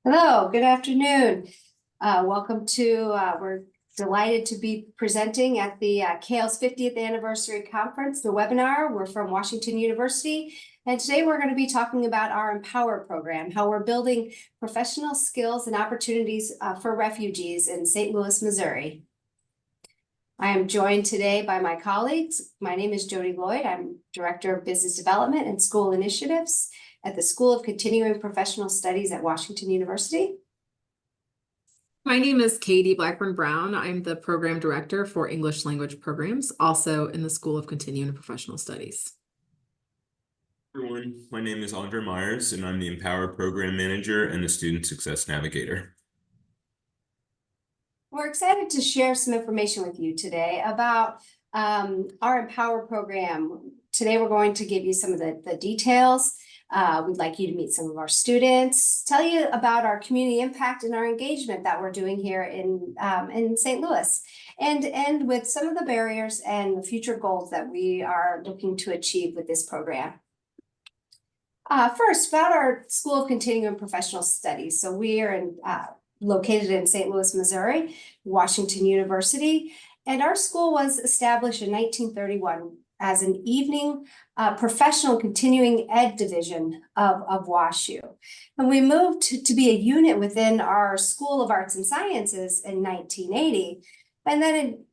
Hello, good afternoon. We're delighted to be presenting at the CALE's 50th Anniversary Conference, the webinar. We're from Washington University, and today we're going to be talking about our Empower program, how we're building professional skills and opportunities for refugees in St. Louis, Missouri. I am joined today by my colleagues. My name is Jody Lloyd. I'm Director of Business Development and School Initiatives at the School of Continuing Professional Studies at Washington University. My name is Katie Blackburn Brown. I'm the Program Director for English Language Programs, also in the School of Continuing Professional Studies. Everyone, my name is Andre Myers, and I'm the Empower Program Manager and the Student Success Navigator. We're excited to share some information with you today about our Empower program. Today, we're going to give you some of the details. We'd like you to meet some of our students, tell you about our community impact and our engagement that we're doing here in St. Louis, and end with some of the barriers and the future goals that we are looking to achieve with this program. First, about our School of Continuing Professional Studies. So we are located in St. Louis, Missouri, Washington University, and our school was established in 1931 as an evening professional continuing ed division of WashU. And we moved to be a unit within our School of Arts and Sciences in 1980. And then in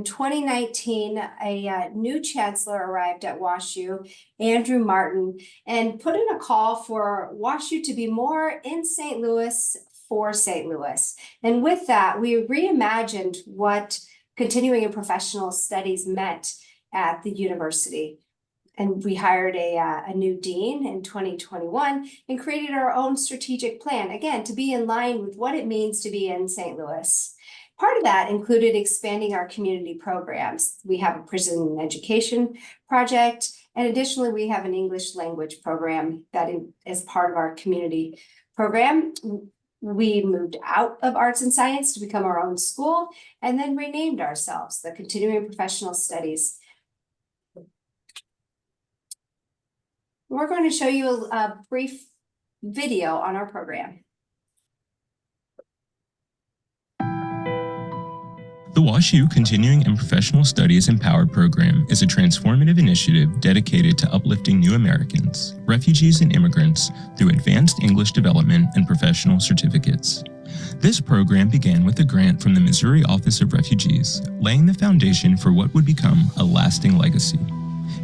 2019, a new chancellor arrived at WashU, Andrew Martin, and put in a call for WashU to be more in St. Louis for St. Louis. And with that, we reimagined what continuing in professional studies meant at the university. And we hired a new dean in 2021 and created our own strategic plan, again, to be in line with what it means to be in St. Louis. Part of that included expanding our community programs. We have a prison education project, and additionally, we have an English language program that is part of our community program. We moved out of arts and science to become our own school, and then renamed ourselves the Continuing Professional Studies. We're going to show you a brief video on our program. The WashU Continuing and Professional Studies Empower program is a transformative initiative dedicated to uplifting new Americans, refugees, and immigrants through advanced English development and professional certificates. This program began with a grant from the Missouri Office of Refugees, laying the foundation for what would become a lasting legacy.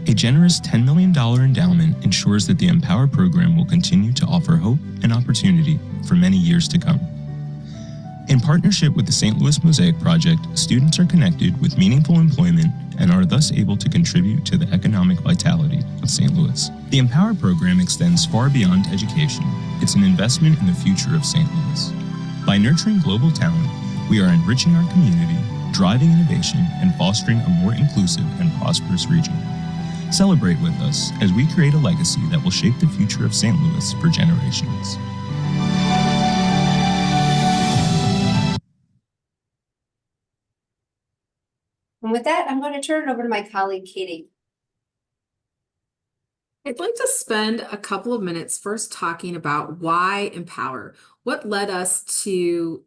A generous $10 million endowment ensures that the Empower program will continue to offer hope and opportunity for many years to come. In partnership with the St. Louis Mosaic Project, students are connected with meaningful employment and are thus able to contribute to the economic vitality of St. Louis. The Empower program extends far beyond education. It's an investment in the future of St. Louis. By nurturing global talent, we are enriching our community, driving innovation, and fostering a more inclusive and prosperous region. Celebrate with us as we create a legacy that will shape the future of St. Louis for generations. And with that, I'm going to turn it over to my colleague, Katie. I'd like to spend a couple of minutes first talking about why Empower. What led us to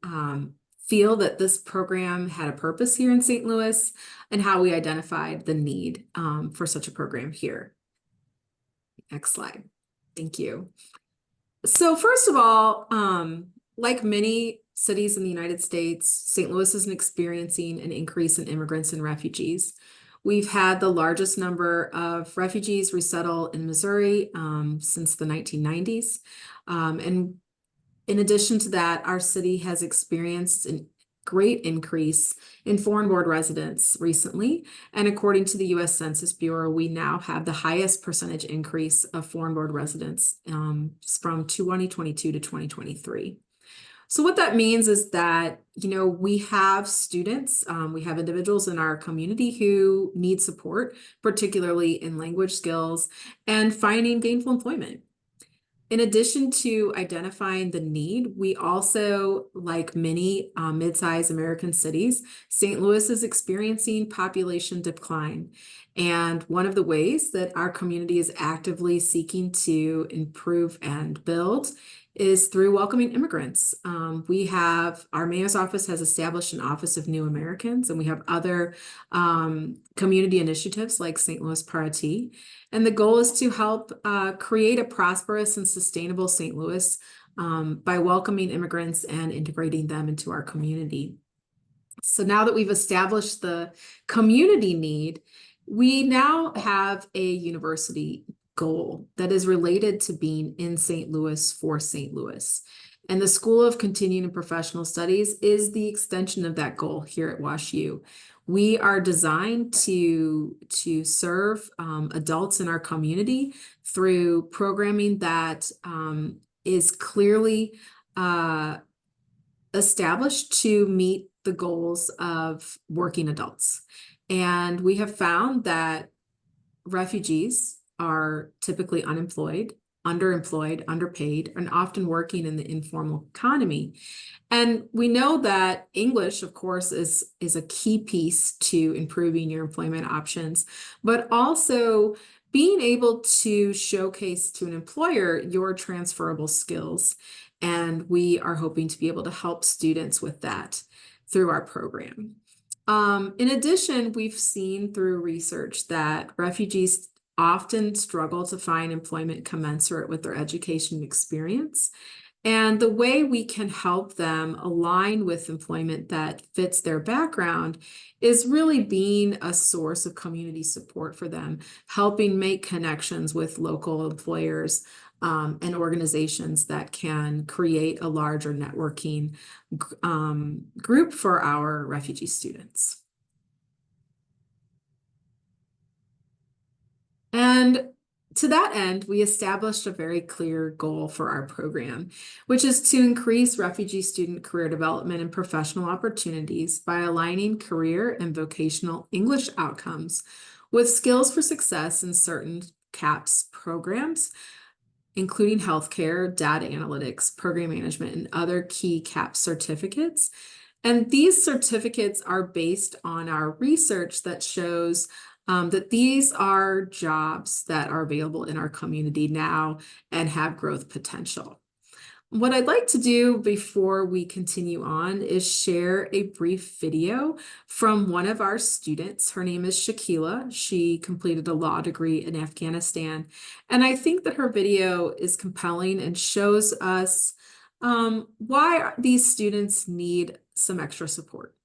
feel that this program had a purpose here in St. Louis, and how we identified the need for such a program here. Next slide. Thank you. So first of all, like many cities in the United States, St. Louis is experiencing an increase in immigrants and refugees. We've had the largest number of refugees resettle in Missouri since the 1990s. And in addition to that, our city has experienced a great increase in foreign born residents recently. And according to the U.S. Census Bureau, we now have the highest percentage increase of foreign born residents from 2022 to 2023. So what that means is that, we have students, we have individuals in our community who need support, particularly in language skills and finding gainful employment. In addition to identifying the need, we also, like many mid-sized American cities, St. Louis is experiencing population decline. And one of the ways that our community is actively seeking to improve and build is through welcoming immigrants. We have, our mayor's office has established an Office of New Americans, and we have other community initiatives like St. Louis Parati. And the goal is to help create a prosperous and sustainable St. Louis by welcoming immigrants and integrating them into our community. So now that we've established the community need, we now have a university goal that is related to being in St. Louis for St. Louis. And the School of Continuing and Professional Studies is the extension of that goal here at WashU. We are designed to serve adults in our community through programming that is clearly established to meet the goals of working adults. And we have found that refugees are typically unemployed, underemployed, underpaid, and often working in the informal economy. And we know that English, of course, is a key piece to improving your employment options, but also being able to showcase to an employer your transferable skills. And we are hoping to be able to help students with that through our program. In addition, we've seen through research that refugees often struggle to find employment commensurate with their education and experience. And the way we can help them align with employment that fits their background is really being a source of community support for them, helping make connections with local employers and organizations that can create a larger networking group for our refugee students. And to that end, we established a very clear goal for our program, which is to increase refugee student career development and professional opportunities by aligning career and vocational English outcomes with skills for success in certain CAPS programs, including healthcare, data analytics, program management, and other key CAPS certificates. And these certificates are based on our research that shows that these are jobs that are available in our community now and have growth potential. What I'd like to do before we continue on is share a brief video from one of our students. Her name is Shakila. She completed a law degree in Afghanistan. And I think that her video is compelling and shows us why these students need some extra support.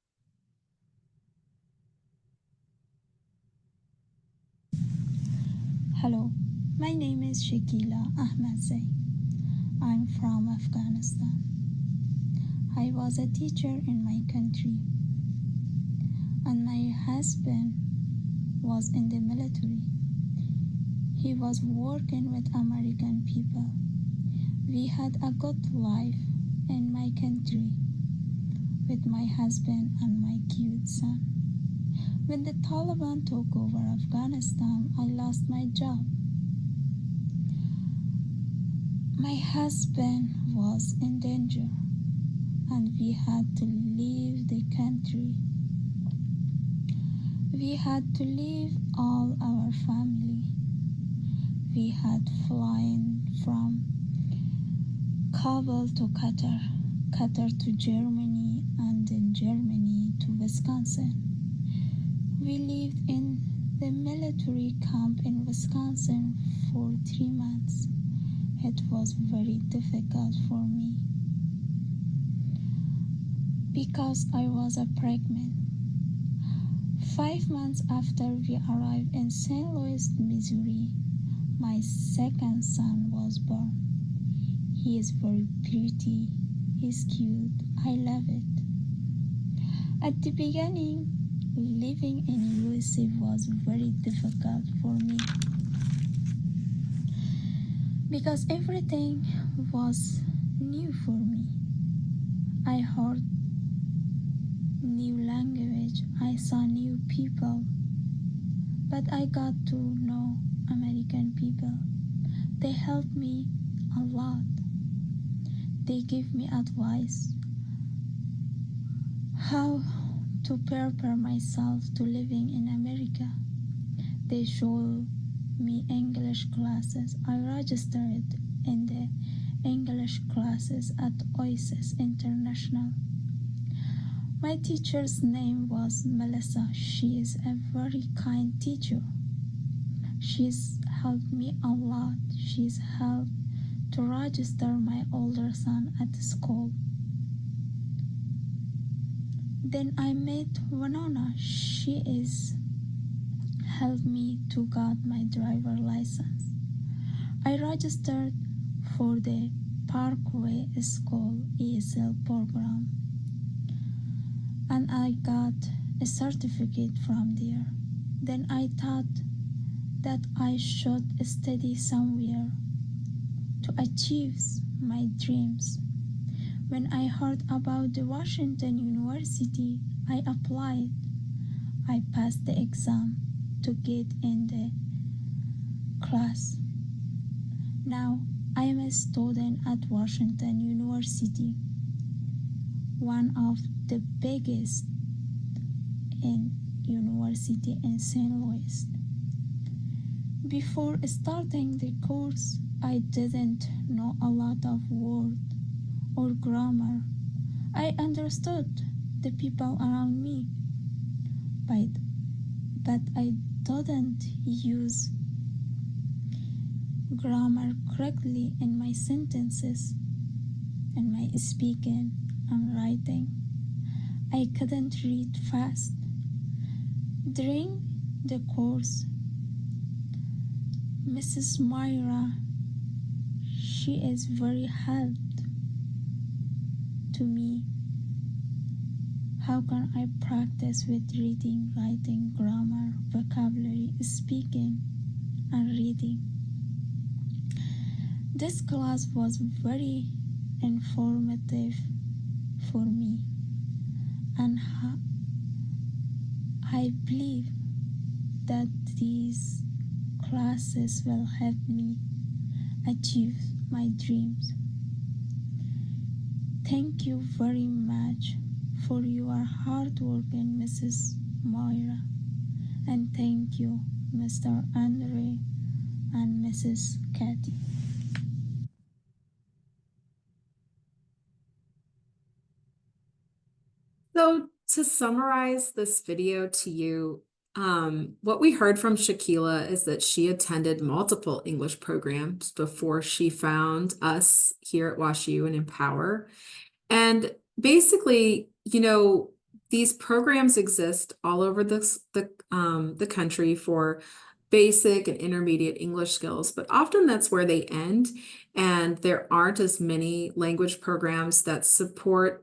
Hello, my name is Shakila Ahmadzai. I'm from Afghanistan. I was a teacher in my country, and my husband was in the military. He was working with American people. We had a good life in my country with my husband and my cute son. When the Taliban took over Afghanistan, I lost my job. My husband was in danger, and we had to leave the country. We had to leave all our family. We had flown from Kabul to Qatar, Qatar to Germany, and then Germany to Wisconsin. We lived in the military camp in Wisconsin for 3 months. It was very difficult for me because I was pregnant. 5 months after we arrived in St. Louis, Missouri, my second son was born. He is very pretty. He's cute. I love it. At the beginning, living in USA was very difficult for me because everything was new for me. I heard new language, I saw new people, but I got to know American people. They helped me a lot. They give me advice how to prepare myself to living in America. They show me English classes. I registered in the English classes at Oasis International. My teacher's name was Melissa. She is a very kind teacher. She's helped me a lot. She's helped to register my older son at school. Then I met Winona. She is helped me to get my driver license. I registered for the Parkway School ESL program, and I got a certificate from there. Then I thought that I should study somewhere to achieve my dreams. When I heard about the Washington University, I applied. I passed the exam to get in the class. Now I am a student at Washington University, one of the biggest university in St. Louis. Before starting the course, I didn't know a lot of words or grammar. I understood the people around me, but I didn't use grammar correctly in my sentences and my speaking and writing. I couldn't read fast. During the course, Mrs. Myra, she is very helped to me. How can I practice with reading, writing, grammar, vocabulary, speaking, and reading? This class was very informative for me, and I believe that these classes will help me achieve my dreams. Thank you very much for your hard work, and Mrs. Moira, and thank you, Mr. Andre and Mrs. Kathy. So to summarize this video to you, what we heard from Shakila is that she attended multiple English programs before she found us here at WashU and Empower. And basically, these programs exist all over the country for basic and intermediate English skills, but often that's where they end, and there aren't as many language programs that support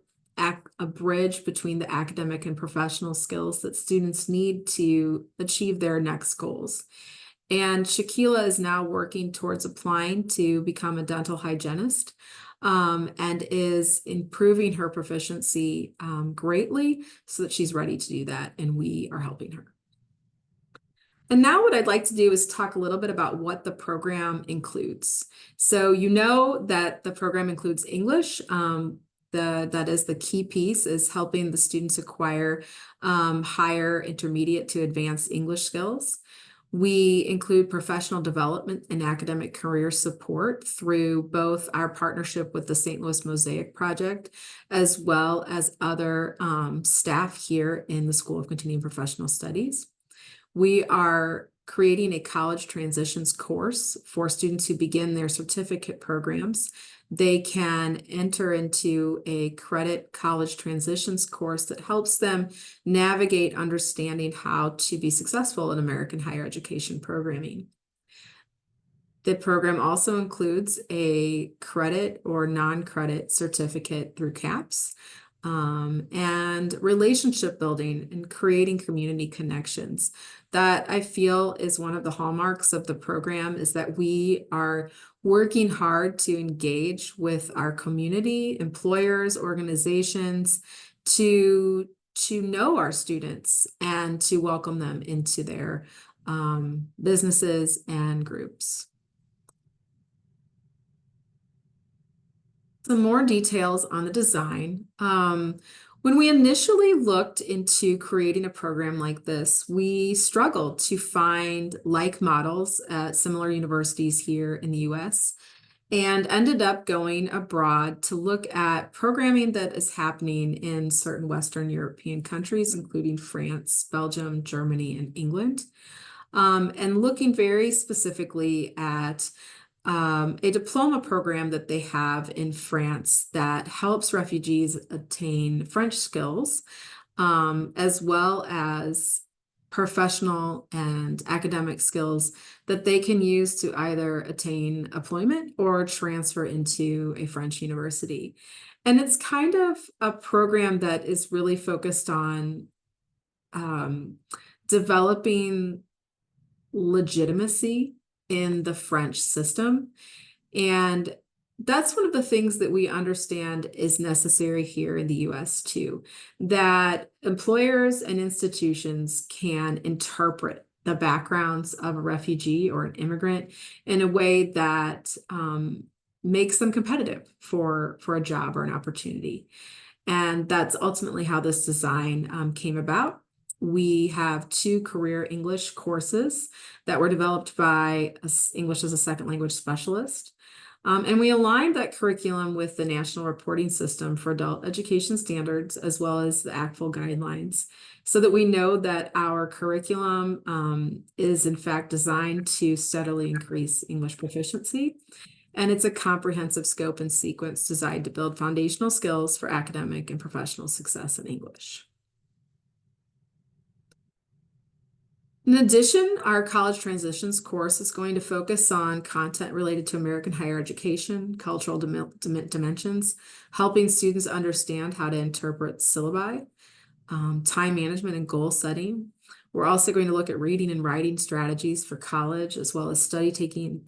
a bridge between the academic and professional skills that students need to achieve their next goals. And Shakila is now working towards applying to become a dental hygienist, and is improving her proficiency greatly so that she's ready to do that, and we are helping her. And now what I'd like to do is talk a little bit about what the program includes. So you know that the program includes English. That is the key piece, is helping the students acquire higher, intermediate to advanced English skills. We include professional development and academic career support through both our partnership with the St. Louis Mosaic Project, as well as other staff here in the School of Continuing Professional Studies. We are creating a college transitions course for students who begin their certificate programs. They can enter into a credit college transitions course that helps them navigate understanding how to be successful in American higher education programming. The program also includes a credit or non-credit certificate through CAPS, and relationship building and creating community connections. That I feel is one of the hallmarks of the program, is that we are working hard to engage with our community, employers, organizations, to know our students and to welcome them into their businesses and groups. Some more details on the design. When we initially looked into creating a program like this, we struggled to find like models at similar universities here in the US. and ended up going abroad to look at programming that is happening in certain Western European countries, including France, Belgium, Germany, and England, and looking very specifically at a diploma program that they have in France that helps refugees attain French skills, as well as professional and academic skills that they can use to either attain employment or transfer into a French university. And it's kind of a program that is really focused on developing legitimacy in the French system. And that's one of the things that we understand is necessary here in the US too, that employers and institutions can interpret the backgrounds of a refugee or an immigrant in a way that makes them competitive for a job or an opportunity. And that's ultimately how this design came about. We have 2 career English courses that were developed by English as a second language specialist. And we aligned that curriculum with the National Reporting System for Adult Education Standards, as well as the ACTFL guidelines, so that we know that our curriculum is in fact designed to steadily increase English proficiency. And it's a comprehensive scope and sequence designed to build foundational skills for academic and professional success in English. In addition, our College Transitions course is going to focus on content related to American higher education, cultural dimensions, helping students understand how to interpret syllabi, time management and goal setting. We're also going to look at reading and writing strategies for college, as well as study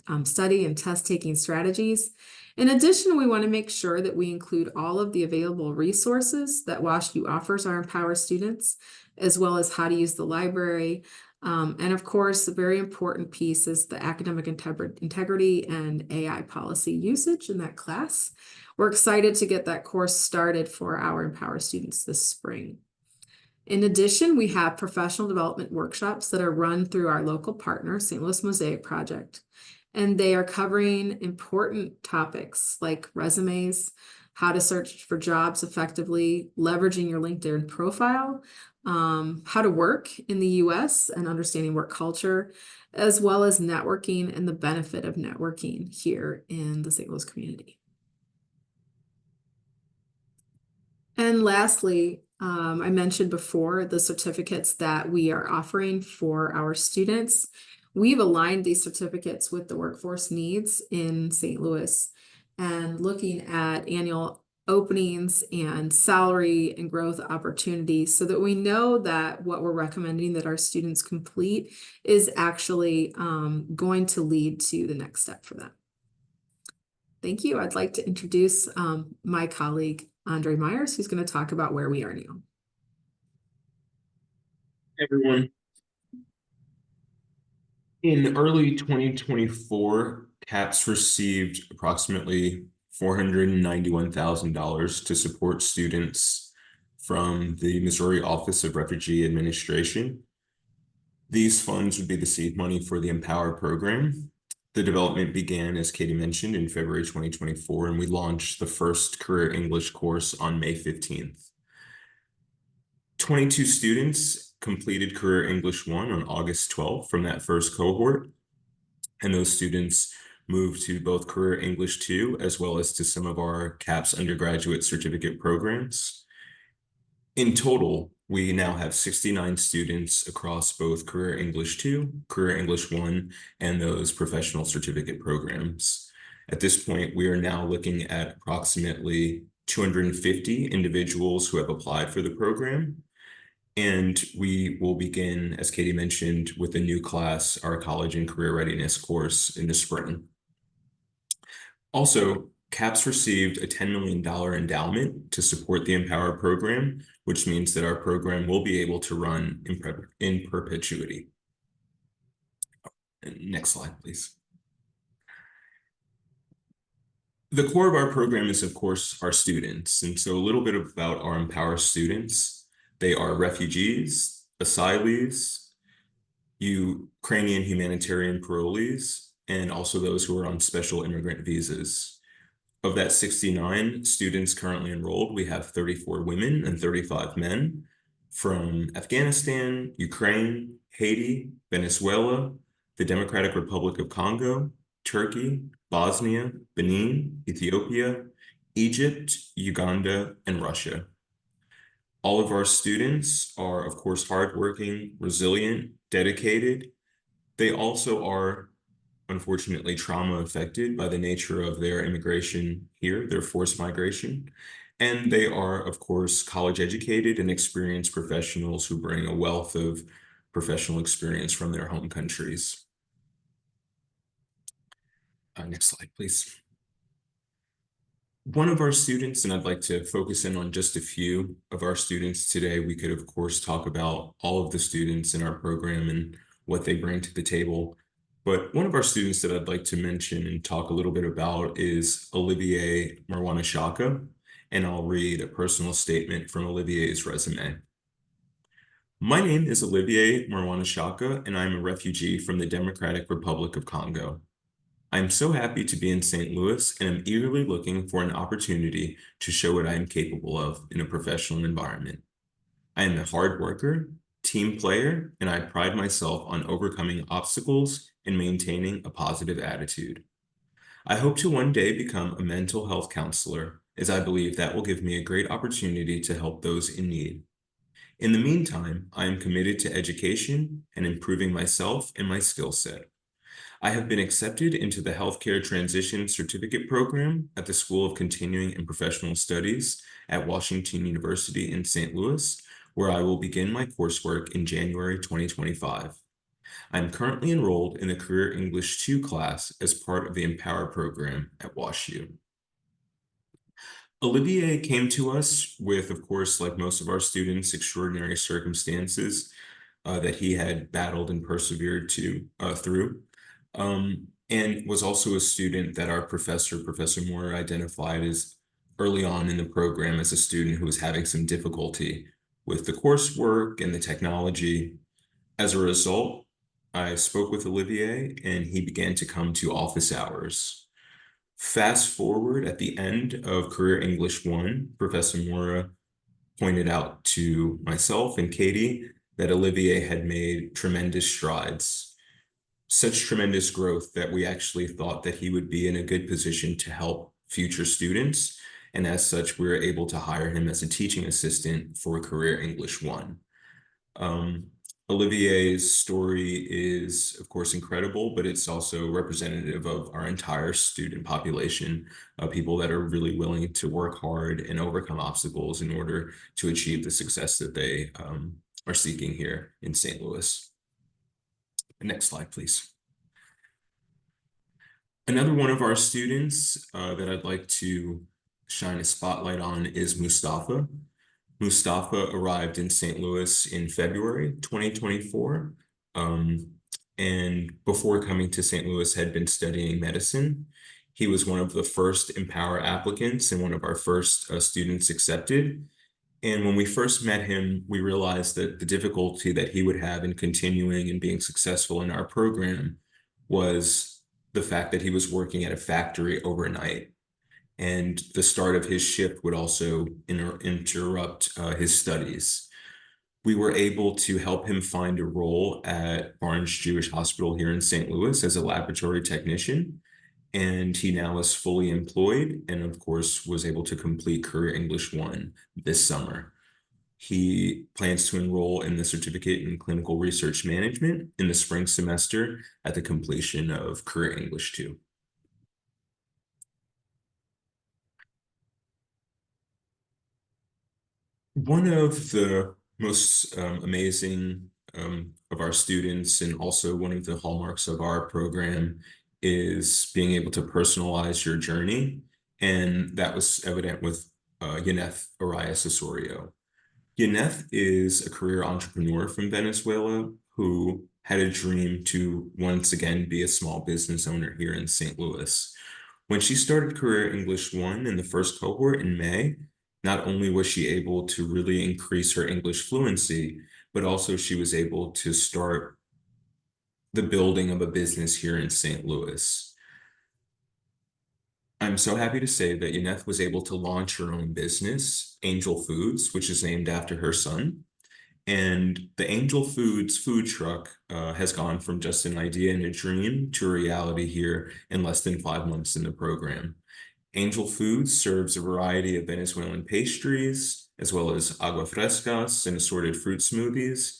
and test taking strategies. In addition, we want to make sure that we include all of the available resources that WashU offers our Empower students, as well as how to use the library. And of course, a very important piece is the academic integrity and AI policy usage in that class. We're excited to get that course started for our Empower students this spring. In addition, we have professional development workshops that are run through our local partner, St. Louis Mosaic Project, and they are covering important topics like resumes, how to search for jobs effectively, leveraging your LinkedIn profile, how to work in the US and understanding work culture, as well as networking and the benefit of networking here in the St. Louis community. And lastly, I mentioned before the certificates that we are offering for our students. We've aligned these certificates with the workforce needs in St. Louis and looking at annual openings and salary and growth opportunities so that we know that what we're recommending that our students complete is actually going to lead to the next step for them. Thank you. I'd like to introduce my colleague, Andre Myers, who's going to talk about where we are now. Hey, everyone. In early 2024, CAPS received approximately $491,000 to support students from the Missouri Office of Refugee Administration. These funds would be the seed money for the Empower program. The development began, as Katie mentioned, in February 2024, and we launched the first Career English course on May 15th. 22 students completed Career English 1 on August 12th from that first cohort, and those students moved to both Career English 2 as well as to some of our CAPS undergraduate certificate programs. In total, we now have 69 students across both Career English 2, Career English 1, and those professional certificate programs. At this point, we are now looking at approximately 250 individuals who have applied for the program. And we will begin, as Katie mentioned, with a new class, our College and Career Readiness course in the spring. Also, CAPS received a $10 million endowment to support the Empower program, which means that our program will be able to run in perpetuity. Next slide, please. The core of our program is, of course, our students. And so a little bit about our Empower students. They are refugees, asylees, Ukrainian humanitarian parolees, and also those who are on special immigrant visas. Of that 69 students currently enrolled, we have 34 women and 35 men from Afghanistan, Ukraine, Haiti, Venezuela, the Democratic Republic of Congo, Turkey, Bosnia, Benin, Ethiopia, Egypt, Uganda, and Russia. All of our students are, of course, hardworking, resilient, dedicated. They also are unfortunately trauma affected by the nature of their immigration here, their forced migration. And they are, of course, college educated and experienced professionals who bring a wealth of professional experience from their home countries. Next slide, please. One of our students, and I'd like to focus in on just a few of our students today. We could, of course, talk about all of the students in our program and what they bring to the table. But one of our students that I'd like to mention and talk a little bit about is Olivier Marwanashaka, and I'll read a personal statement from Olivier's resume. My name is Olivier Marwanashaka, and I'm a refugee from the Democratic Republic of Congo. I'm so happy to be in St. Louis, and I'm eagerly looking for an opportunity to show what I am capable of in a professional environment. I am a hard worker, team player, and I pride myself on overcoming obstacles and maintaining a positive attitude. I hope to one day become a mental health counselor, as I believe that will give me a great opportunity to help those in need. In the meantime, I am committed to education and improving myself and my skill set. I have been accepted into the Healthcare Transition Certificate Program at the School of Continuing and Professional Studies at Washington University in St. Louis, where I will begin my coursework in January 2025. I am currently enrolled in the Career English 2 class as part of the Empower program at WashU. Olivier came to us with, of course, like most of our students, extraordinary circumstances that he had battled and persevered through. And was also a student that our professor, Professor Moore, identified as early on in the program as a student who was having some difficulty with the coursework and the technology. As a result, I spoke with Olivier and he began to come to office hours. Fast forward at the end of Career English 1, Professor Mora pointed out to myself and Katie that Olivier had made tremendous strides. Such tremendous growth that we actually thought that he would be in a good position to help future students. And as such, we were able to hire him as a teaching assistant for Career English 1. Olivier's story is, of course, incredible, but it's also representative of our entire student population of people that are really willing to work hard and overcome obstacles in order to achieve the success that they are seeking here in St. Louis. Next slide, please. Another one of our students that I'd like to shine a spotlight on is Mustafa. Mustafa arrived in St. Louis in February 2024, and before coming to St. Louis had been studying medicine. He was one of the first Empower applicants and one of our first students accepted. And when we first met him, we realized that the difficulty that he would have in continuing and being successful in our program was the fact that he was working at a factory overnight. And the start of his shift would also interrupt his studies. We were able to help him find a role at Barnes Jewish Hospital here in St. Louis as a laboratory technician. And he now is fully employed and, of course, was able to complete Career English 1 this summer. He plans to enroll in the Certificate in Clinical Research Management in the spring semester at the completion of Career English 2. One of the most amazing of our students, and also one of the hallmarks of our program, is being able to personalize your journey. And that was evident with Yaneth Arias Osorio. Yaneth is a career entrepreneur from Venezuela who had a dream to once again be a small business owner here in St. Louis. When she started Career English 1 in the first cohort in May, not only was she able to really increase her English fluency, but also she was able to start the building of a business here in St. Louis. I'm so happy to say that Yaneth was able to launch her own business, Angel Foods, which is named after her son. And the Angel Foods food truck has gone from just an idea and a dream to a reality here in less than 5 months in the program. Angel Foods serves a variety of Venezuelan pastries, as well as agua frescas and assorted fruit smoothies.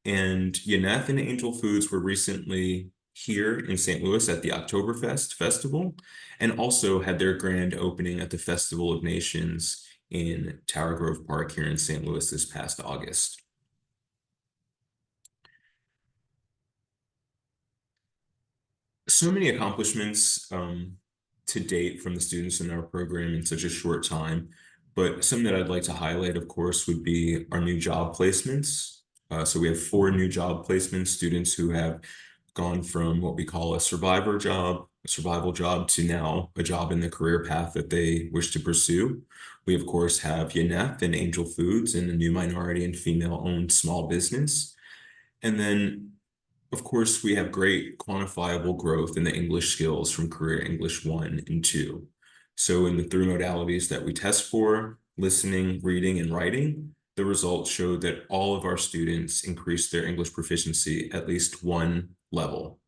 And Yaneth and Angel Foods were recently here in St. Louis at the Oktoberfest Festival, and also had their grand opening at the Festival of Nations in Tower Grove Park here in St. Louis this past August. So many accomplishments to date from the students in our program in such a short time, but some that I'd like to highlight, of course, would be our new job placements. So we have 4 new job placements, students who have gone from what we call a survival job to now a job in the career path that they wish to pursue. We, of course, have Yaneth and Angel Foods and a new minority and female-owned small business. And then, of course, we have great quantifiable growth in the English skills from Career English 1 and 2. So in the 3 modalities that we test for, listening, reading, and writing, the results showed that all of our students increased their English proficiency at least 1 level.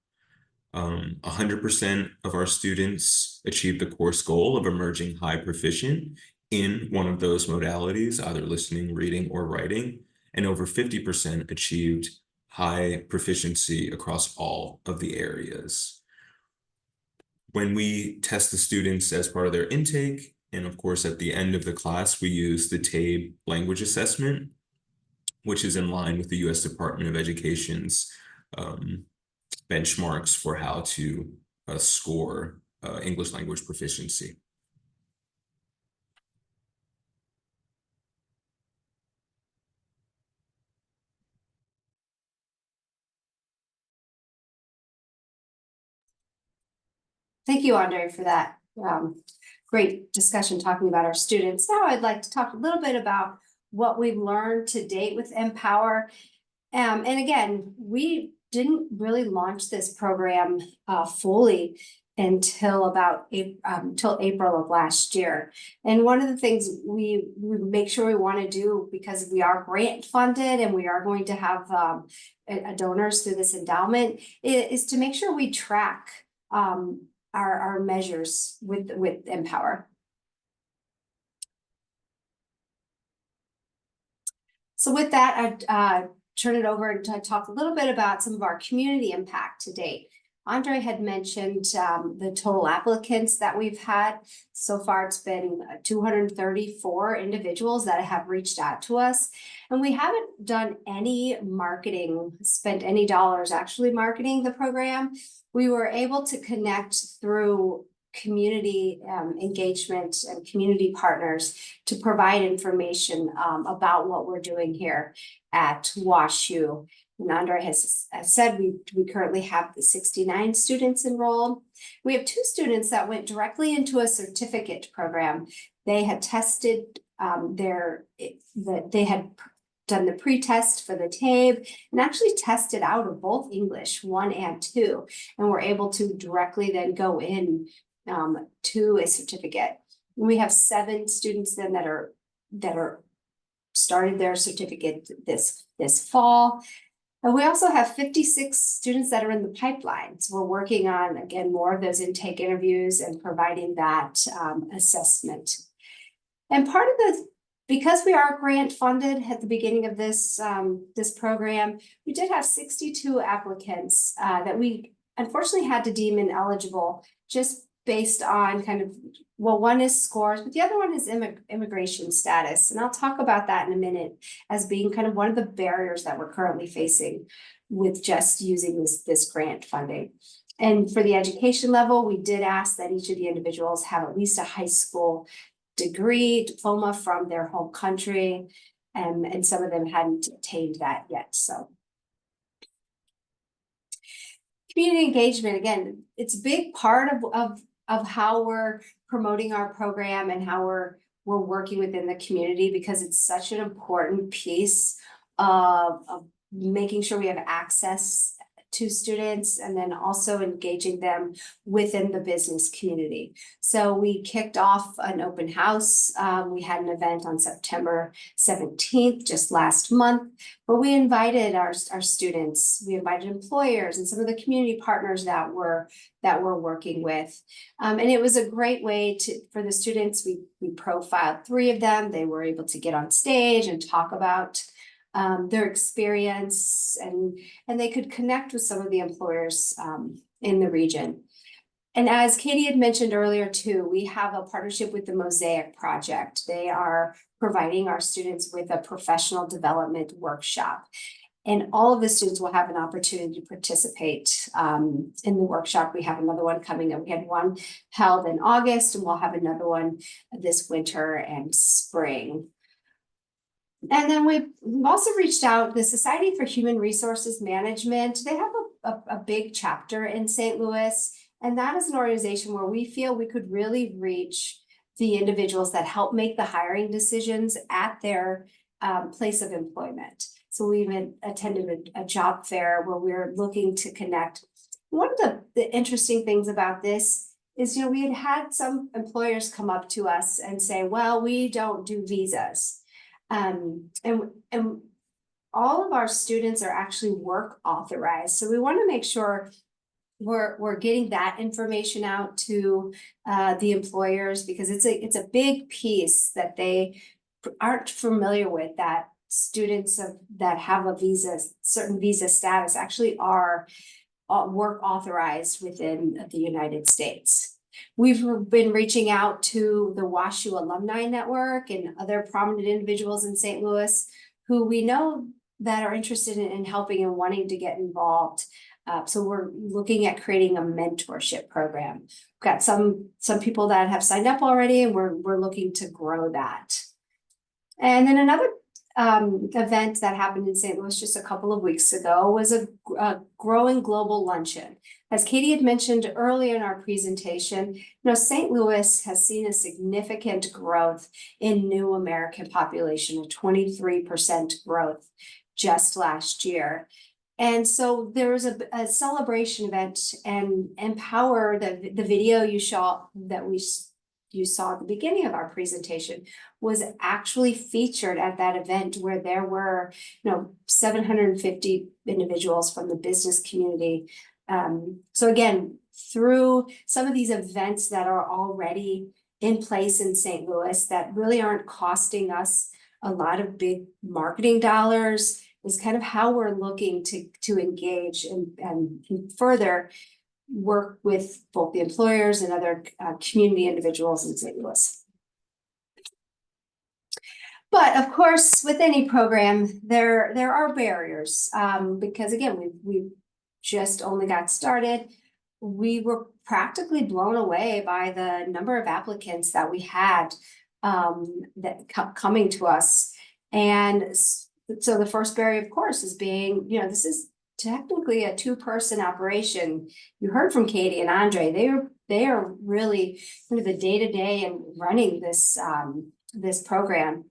100% of our students achieved the course goal of emerging high proficient in one of those modalities, either listening, reading, or writing, and over 50% achieved high proficiency across all of the areas. When we test the students as part of their intake, and of course at the end of the class, we use the TABE language assessment, which is in line with the U.S. Department of Education's benchmarks for how to score English language proficiency. Thank you, Andre, for that great discussion talking about our students. Now I'd like to talk a little bit about what we've learned to date with Empower. And again, we didn't really launch this program fully until about till April of last year. And one of the things we make sure we want to do, because we are grant funded and we are going to have donors through this endowment, is to make sure we track our measures with Empower. So with that, I'd turn it over to talk a little bit about some of our community impact to date. Andre had mentioned the total applicants that we've had. So far, it's been 234 individuals that have reached out to us. And we haven't done any marketing, spent any dollars actually marketing the program. We were able to connect through community engagement and community partners to provide information about what we're doing here at WashU. And Andre has said we currently have the 69 students enrolled. We have 2 students that went directly into a certificate program. They had tested they had done the pre-test for the TABE and actually tested out of both English 1 and 2, and were able to directly then go in to a certificate. And we have 7 students then that are started their certificate this fall. And we also have 56 students that are in the pipeline. So we're working on, again, more of those intake interviews and providing that assessment. And part of because we are grant funded at the beginning of this program, we did have 62 applicants that we unfortunately had to deem ineligible just based on kind of, well, one is scores, but the other one is immigration status. And I'll talk about that in a minute as being kind of one of the barriers that we're currently facing with just using this grant funding. And for the education level, we did ask that each of the individuals have at least a high school degree, diploma from their home country, and some of them hadn't attained that yet. So community engagement, again, it's a big part of how we're promoting our program and how we're working within the community, because it's such an important piece of making sure we have access to students, and then also engaging them within the business community. So we kicked off an open house. We had an event on September 17th, just last month, where we invited our students. We invited employers and some of the community partners that we're working with. And it was a great way for the students. We profiled 3 of them. They were able to get on stage and talk about their experience, and they could connect with some of the employers in the region. And as Katie had mentioned earlier too, we have a partnership with the Mosaic Project. They are providing our students with a professional development workshop. And all of the students will have an opportunity to participate in the workshop. We have another one coming up. We had one held in August, and we'll have another one this winter and spring. And then we've also reached out, the Society for Human Resources Management. They have a big chapter in St. Louis, and that is an organization where we feel we could really reach the individuals that help make the hiring decisions at their place of employment. So we even attended a job fair where we're looking to connect. One of the interesting things about this is, we had some employers come up to us and say, well, we don't do visas. And all of our students are actually work authorized. So we want to make sure we're getting that information out to the employers, because it's a big piece that they aren't familiar with, that students that have a certain visa status actually are work authorized within the United States. We've been reaching out to the WashU Alumni Network and other prominent individuals in St. Louis who we know that are interested in helping and wanting to get involved. So we're looking at creating a mentorship program. We've got some people that have signed up already, and we're looking to grow that. And then another event that happened in St. Louis just a couple of weeks ago was a growing global luncheon. As Katie had mentioned earlier in our presentation, St. Louis has seen a significant growth in new American population, a 23% growth just last year. And so there was a celebration event, and Empower, the video you saw you saw at the beginning of our presentation, was actually featured at that event, where there were 750 individuals from the business community. So again, through some of these events that are already in place in St. Louis that really aren't costing us a lot of big marketing dollars, is kind of how we're looking to engage and further work with both the employers and other community individuals in St. Louis. But of course, with any program, there are barriers, because again, we just only got started. We were practically blown away by the number of applicants that we had coming to us. And so the first barrier, of course, is being, this is technically a 2-person operation. You heard from Katie and Andre. They are really kind of the day-to-day and running this this program.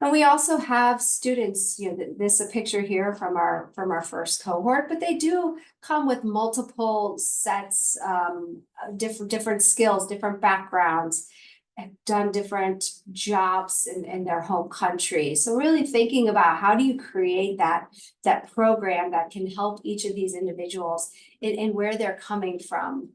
And we also have students, this a picture here from our first cohort, but they do come with multiple sets, different skills, different backgrounds, have done different jobs in their home country. So really thinking about how do you create that program that can help each of these individuals in where they're coming from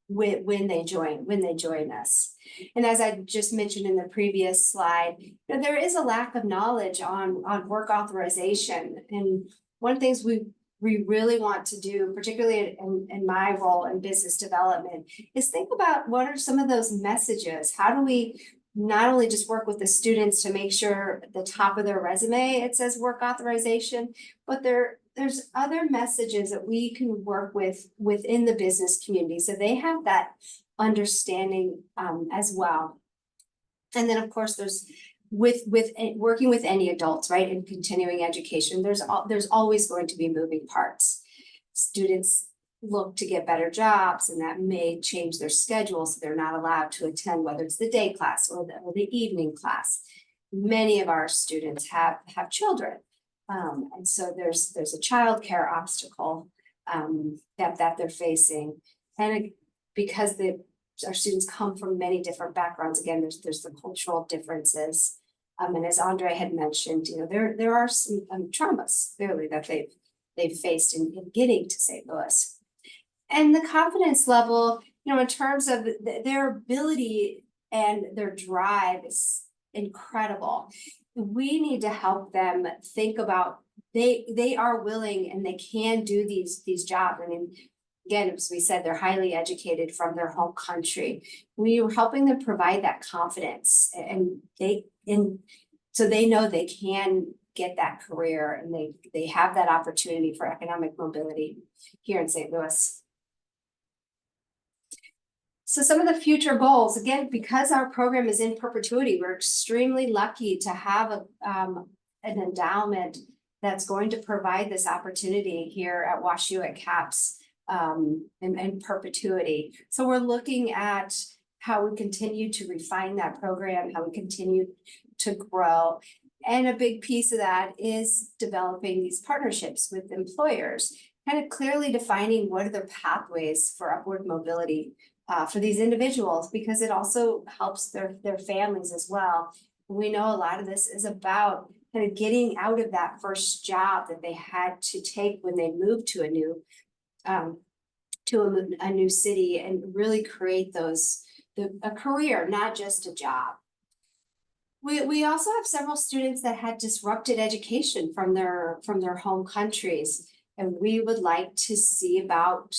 when they join us. And as I just mentioned in the previous slide, there is a lack of knowledge on work authorization. And one of the things we really want to do, particularly in my role in business development, is think about what are some of those messages. How do we not only just work with the students to make sure at the top of their resume it says work authorization, but there's other messages that we can work with within the business community, so they have that understanding as well. And then of course there's with working with any adults, right, in continuing education, there's always going to be moving parts. Students look to get better jobs, and that may change their schedule, so they're not allowed to attend, whether it's the day class or the evening class. Many of our students have children. And so there's a childcare obstacle that they're facing. And because our students come from many different backgrounds, again, there's the cultural differences. And as Andre had mentioned, there are some traumas clearly that they've faced in getting to St. Louis. And the confidence level, in terms of their ability and their drive is incredible. We need to help them think about they are willing and they can do these jobs. I mean, again, as we said, they're highly educated from their home country. We are helping them provide that confidence, and so they know they can get that career, and they have that opportunity for economic mobility here in St. Louis. So some of the future goals, again, because our program is in perpetuity, we're extremely lucky to have an endowment that's going to provide this opportunity here at WashU at CAPS in perpetuity. So we're looking at how we continue to refine that program, how we continue to grow. And a big piece of that is developing these partnerships with employers, kind of clearly defining what are their pathways for upward mobility for these individuals, because it also helps their families as well. We know a lot of this is about kind of getting out of that first job that they had to take when they moved to a new city, and really create a career, not just a job. We also have several students that had disrupted education from their home countries, and we would like to see about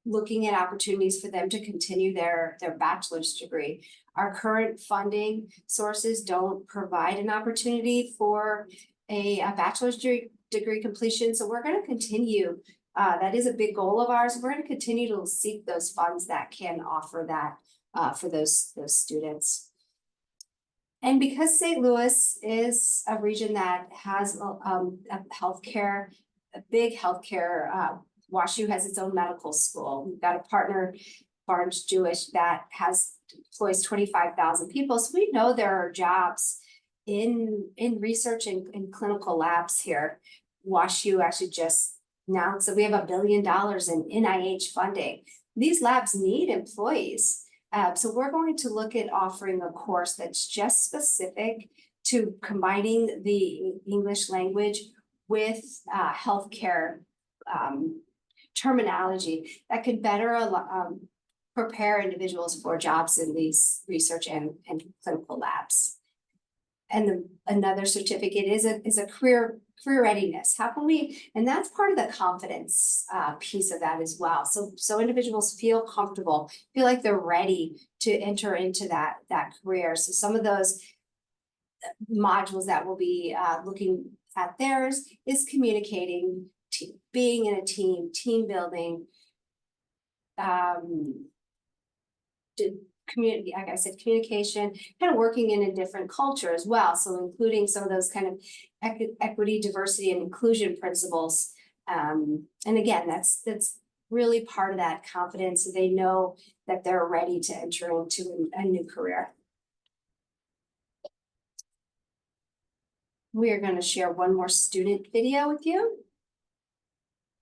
looking at opportunities for them to continue their bachelor's degree. Our current funding sources don't provide an opportunity for a bachelor's degree completion, so we're going to continue. That is a big goal of ours. We're going to continue to seek those funds that can offer that for those students. And because St. Louis is a region that has a big healthcare, WashU has its own medical school. We've got a partner, Barnes-Jewish, that employs 25,000 people. So we know there are jobs in research and in clinical labs here. WashU actually just announced that we have $1 billion in NIH funding. These labs need employees. So we're going to look at offering a course that's just specific to combining the English language with healthcare terminology that could better prepare individuals for jobs in these research and clinical labs. And another certificate is a career readiness. How can we, and that's part of the confidence piece of that as well. So individuals feel comfortable, feel like they're ready to enter into that career. So some of those modules that we'll be looking at theirs is communicating, being in a team building, community, like I said, communication, kind of working in a different culture as well. So including some of those kind of equity, diversity, and inclusion principles. And again, that's really part of that confidence. So they know that they're ready to enter into a new career. We are going to share one more student video with you.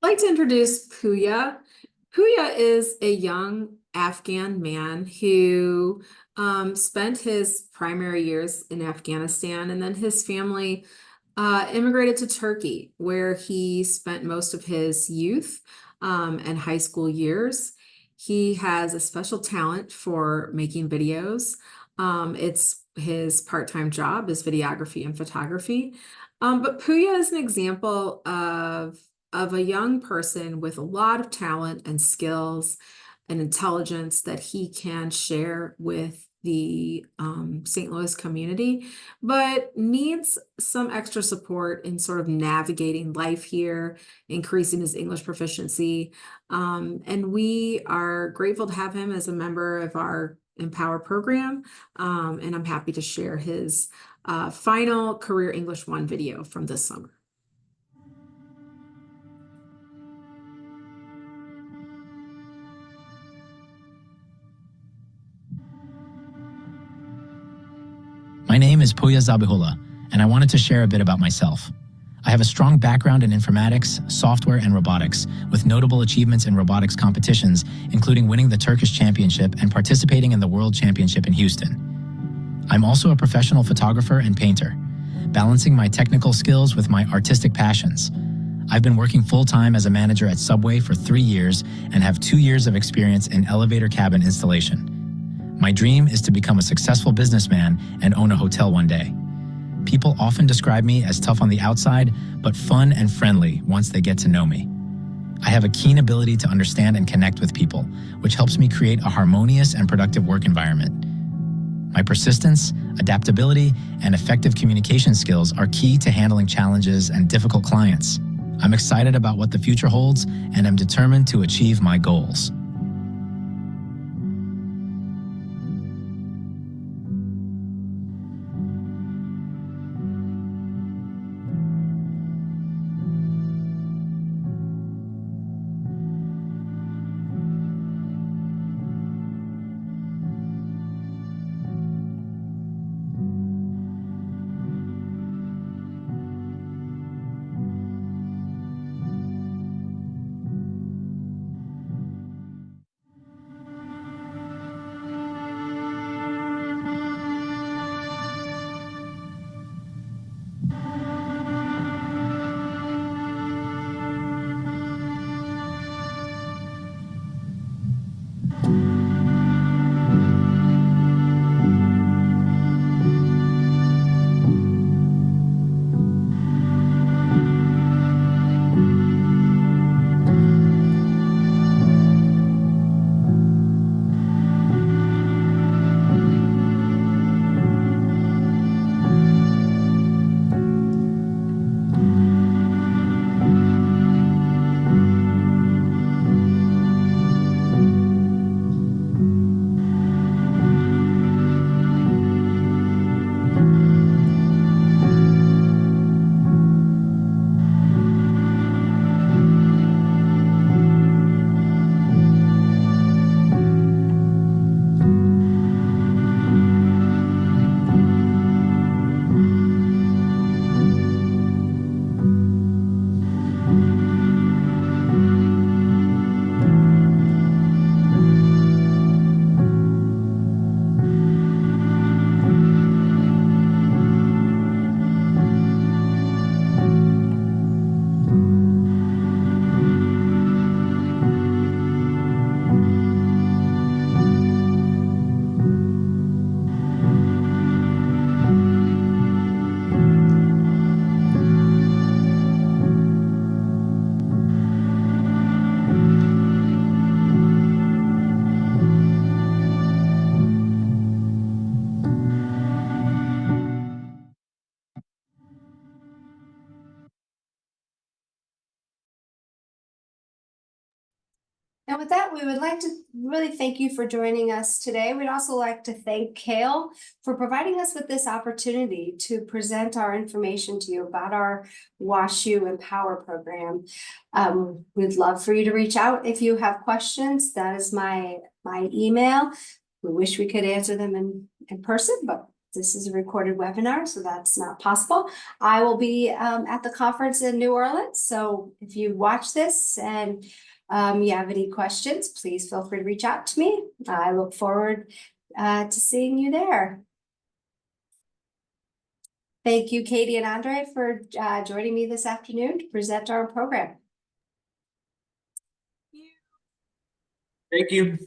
I'd like to introduce Puya. Puya is a young Afghan man who spent his primary years in Afghanistan, and then his family immigrated to Turkey, where he spent most of his youth and high school years. He has a special talent for making videos. It's his part-time job is videography and photography. But Puya is an example of a young person with a lot of talent and skills and intelligence that he can share with the St. Louis community, but needs some extra support in sort of navigating life here, increasing his English proficiency. And we are grateful to have him as a member of our Empower program. And I'm happy to share his final Career English 1 video from this summer. My name is Puya Zabihullah, and I wanted to share a bit about myself. I have a strong background in informatics, software, and robotics, with notable achievements in robotics competitions, including winning the Turkish Championship and participating in the World Championship in Houston. I'm also a professional photographer and painter, balancing my technical skills with my artistic passions. I've been working full-time as a manager at Subway for 3 years and have 2 years of experience in elevator cabin installation. My dream is to become a successful businessman and own a hotel one day. People often describe me as tough on the outside, but fun and friendly once they get to know me. I have a keen ability to understand and connect with people, which helps me create a harmonious and productive work environment. My persistence, adaptability, and effective communication skills are key to handling challenges and difficult clients. I'm excited about what the future holds, and I'm determined to achieve my goals. And with that, we would like to really thank you for joining us today. We'd also like to thank Kale for providing us with this opportunity to present our information to you about our WashU Empower program. We'd love for you to reach out if you have questions. That is my email. We wish we could answer them in person, but this is a recorded webinar, so that's not possible. I will be at the conference in New Orleans. So if you watch this and you have any questions, please feel free to reach out to me. I look forward to seeing you there. Thank you, Katie and Andre, for joining me this afternoon to present our program. Thank you.